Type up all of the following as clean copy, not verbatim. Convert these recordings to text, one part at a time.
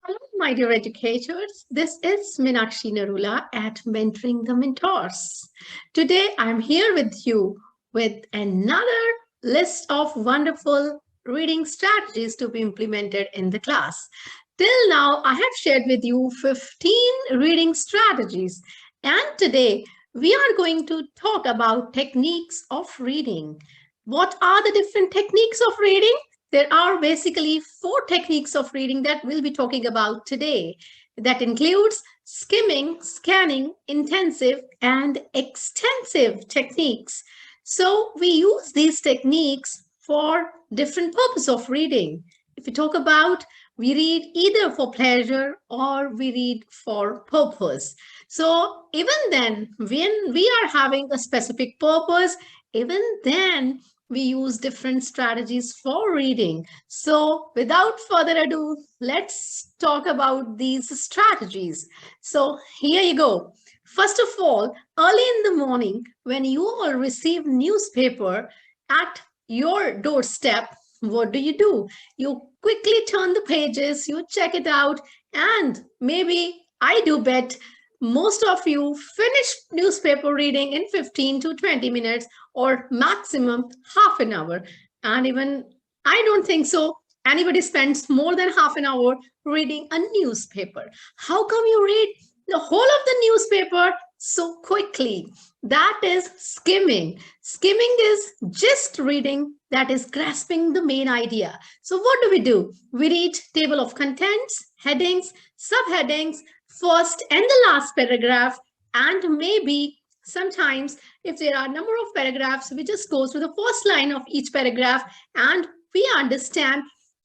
Hello, my dear educators. This is Meenakshi Narula at Mentoring the Mentors. Today, I'm here with you with another list of wonderful reading strategies to be implemented in the class. Till now, I have shared with you 15 reading strategies. And today, we are going to talk about techniques of reading. What are the different techniques of reading? There are basically four techniques of reading that we'll be talking about today. That includes skimming, scanning, intensive, and extensive techniques. So we use these techniques for different purpose of reading. If we talk about, we read either for pleasure or we read for purpose. So even then, when we are having a specific purpose, even then we use different strategies for reading. So without further ado, let's talk about these strategies. So here you go. First of all, early in the morning, when you will receive newspaper at your doorstep, what do? You quickly turn the pages, you check it out, and maybe I do bet most of you finish newspaper reading in 15 to 20 minutes or maximum half an hour. And even I don't think so anybody spends more than half an hour reading a newspaper. How come you read the whole of the newspaper so quickly? That is skimming. Skimming is just reading, that is grasping the main idea. So what do? We read table of contents, headings, subheadings, first and the last paragraph, and maybe sometimes if there are a number of paragraphs, we just go through the first line of each paragraph and we understand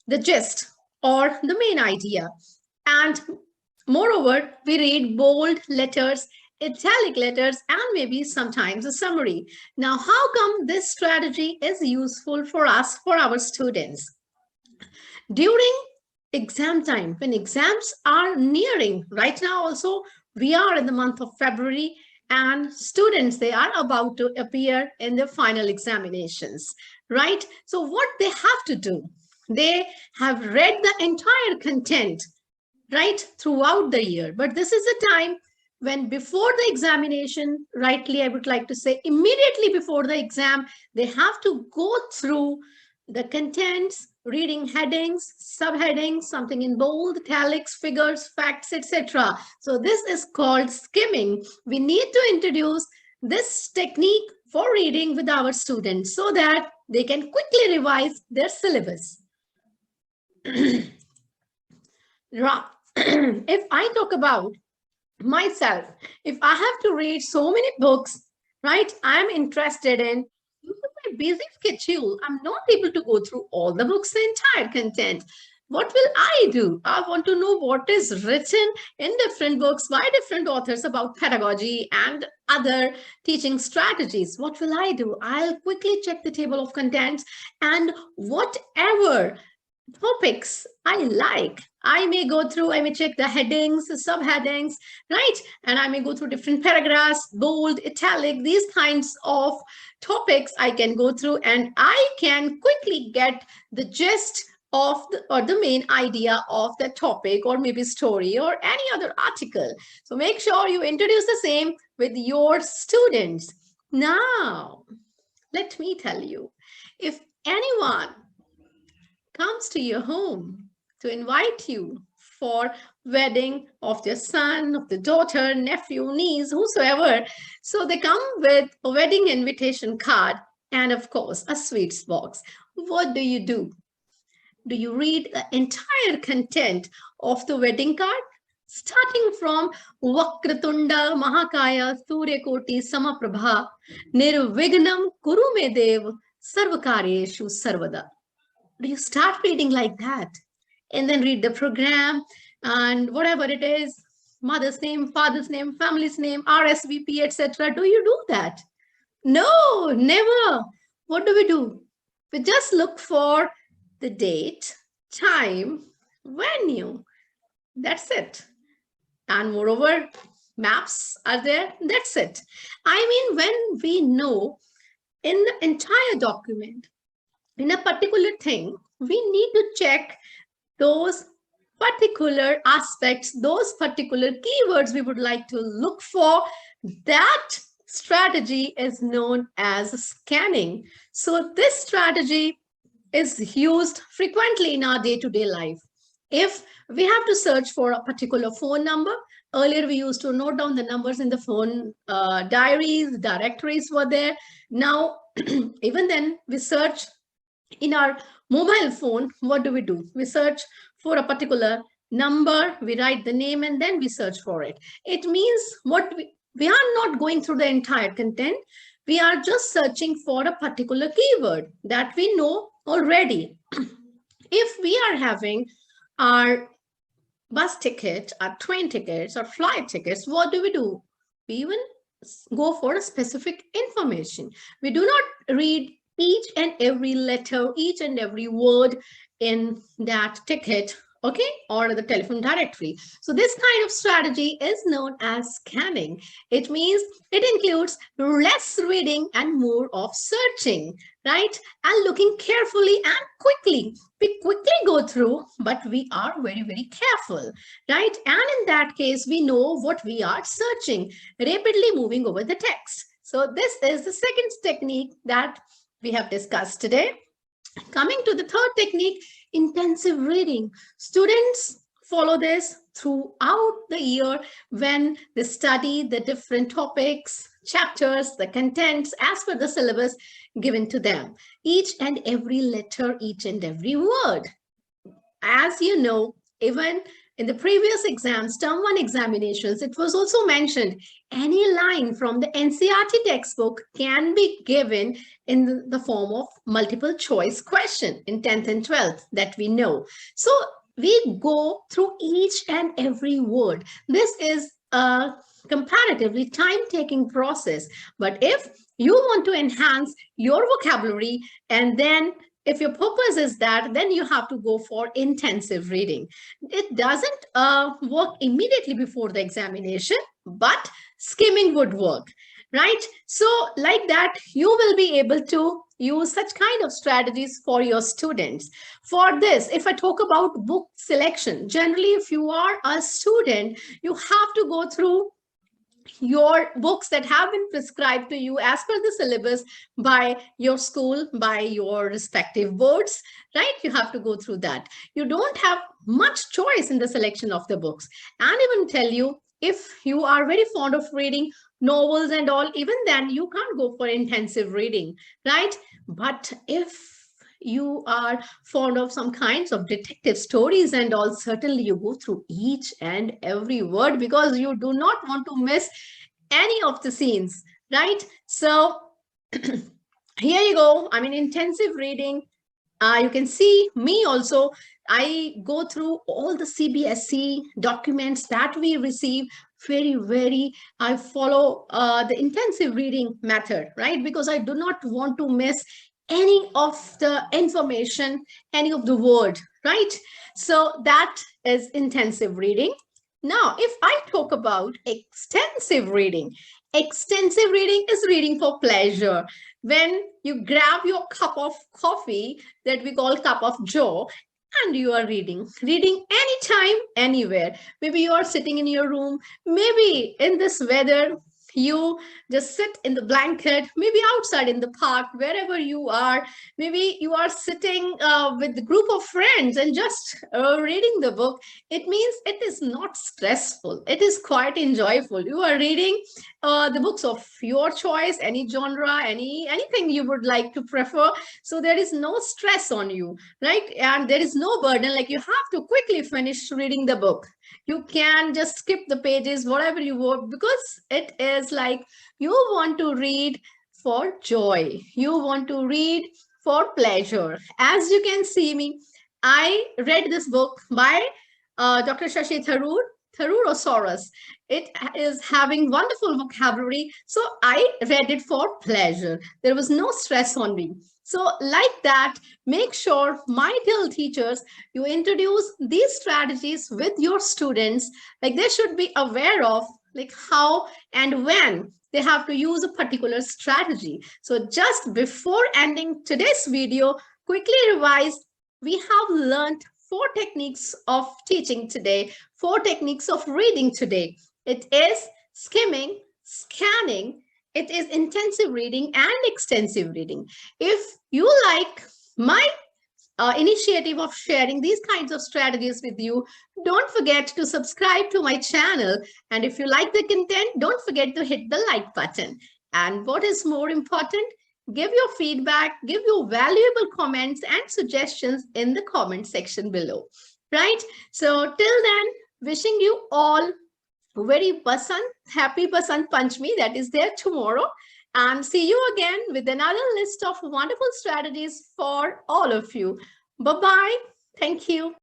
the gist or the main idea. And moreover, we read bold letters, italic letters, and maybe sometimes a summary. Now, how come this strategy is useful for us, for our students? During exam time, when exams are nearing, right now also, we are in the month of February, and students, they are about to appear in their final examinations, right? So what they have to do, they have read the entire content, right, throughout the year. But this is a time when before the examination, rightly, I would like to say immediately before the exam, they have to go through the contents, reading headings, subheadings, something in bold, italics, figures, facts, etc. So this is called skimming. We need to introduce this technique for reading with our students so that they can quickly revise their syllabus. If I talk about myself, if I have to read so many books, right, I'm interested in, due to my busy schedule, I'm not able to go through all the books, the entire content. What will I do? I want to know what is written in different books by different authors about pedagogy and other teaching strategies. What will I do? I'll quickly check the table of contents, and whatever topics I like, I may go through, I may check the headings, the subheadings, right? And I may go through different paragraphs, bold, italic, these kinds of topics I can go through, and I can quickly get the gist of the main idea of the topic or maybe story or any other article. So make sure you introduce the same with your students. Now, let me tell you, if anyone comes to your home to invite you for wedding of their son, of the daughter, nephew, niece, whosoever. So they come with a wedding invitation card and of course a sweets box. What do? Do you read the entire content of the wedding card? Starting from Vakratunda Mahakaya Suryakoti Samaprabha Nirvignam Kuru Me Dev Sarvakaryeshu Sarvada. Do you start reading like that and then read the program and whatever it is, mother's name, father's name, family's name, RSVP, etc.? Do you do that? No, never. What do? We just look for the date, time, venue. That's it. And moreover, maps are there. That's it. I mean, when we know in the entire document, in a particular thing, we need to check those particular aspects, those particular keywords we would like to look for, that strategy is known as scanning. So this strategy is used frequently in our day-to-day life. If we have to search for a particular phone number, earlier we used to note down the numbers in the phone diaries, directories were there. Now, even then, we search in our mobile phone. What do? We search for a particular number, we write the name, and then we search for it. It means we are not going through the entire content. We are just searching for a particular keyword that we know already. If we are having our bus ticket, our train tickets, or flight tickets, what do? We even go for a specific information. We do not read each and every letter, each and every word in that ticket, okay, or the telephone directory. So this kind of strategy is known as scanning. It means it includes less reading and more of searching, right? And looking carefully and quickly. We quickly go through, but we are very, very careful, right? And in that case, we know what we are searching, rapidly moving over the text. So this is the second technique that we have discussed today. Coming to the third technique, intensive reading. Students follow this throughout the year when they study the different topics, chapters, the contents as per the syllabus given to them. Each and every letter, each and every word. As you know, even in the previous exams, term 1 examinations, it was also mentioned any line from the NCERT textbook can be given in the form of multiple choice question in 10th and 12th that we know. So we go through each and every word. This is a comparatively time-taking process. But if you want to enhance your vocabulary, and then if your purpose is that, then you have to go for intensive reading. It doesn't work immediately before the examination, but skimming would work, right? So like that, you will be able to use such kind of strategies for your students. For this, if I talk about book selection, generally, if you are a student, you have to go through your books that have been prescribed to you as per the syllabus by your school, by your respective boards, right? You have to go through that. You don't have much choice in the selection of the books. And even tell you, if you are very fond of reading novels and all, even then you can't go for intensive reading, right? But if you are fond of some kinds of detective stories and all, certainly you go through each and every word because you do not want to miss any of the scenes, right? So here you go. I mean, intensive reading. You can see me also. I go through all the CBSE documents that we receive I follow the intensive reading method, right? Because I do not want to miss any of the information, any of the word, right? So that is intensive reading. Now, if I talk about extensive reading is reading for pleasure. When you grab your cup of coffee that we call cup of joe, and you are reading anytime, anywhere. Maybe you are sitting in your room, maybe in this weather, you just sit in the blanket, maybe outside in the park, wherever you are. Maybe you are sitting with a group of friends and just reading the book. It means it is not stressful. It is quite enjoyable. You are reading the books of your choice, any genre, anything you would like to prefer. So there is no stress on you, right? And there is no burden, like you have to quickly finish reading the book. You can just skip the pages, whatever you want, because it is like you want to read for joy. You want to read for pleasure. As you can see me, I read this book by Dr. Shashi Tharoor. It is having wonderful vocabulary. So I read it for pleasure. There was no stress on me. So like that, make sure, my dear teachers, you introduce these strategies with your students. Like they should be aware of like how and when they have to use a particular strategy. So just before ending today's video, quickly revise. We have learned 4 techniques of teaching today, 4 techniques of reading today. It is skimming, scanning, it is intensive reading and extensive reading. If you like my initiative of sharing these kinds of strategies with you, don't forget to subscribe to my channel. And if you like the content, don't forget to hit the like button. And what is more important, give your feedback, give your valuable comments and suggestions in the comment section below. Right? So till then, wishing you all very happy Basant Panchami that is there tomorrow. And see you again with another list of wonderful strategies for all of you. Bye-bye. Thank you.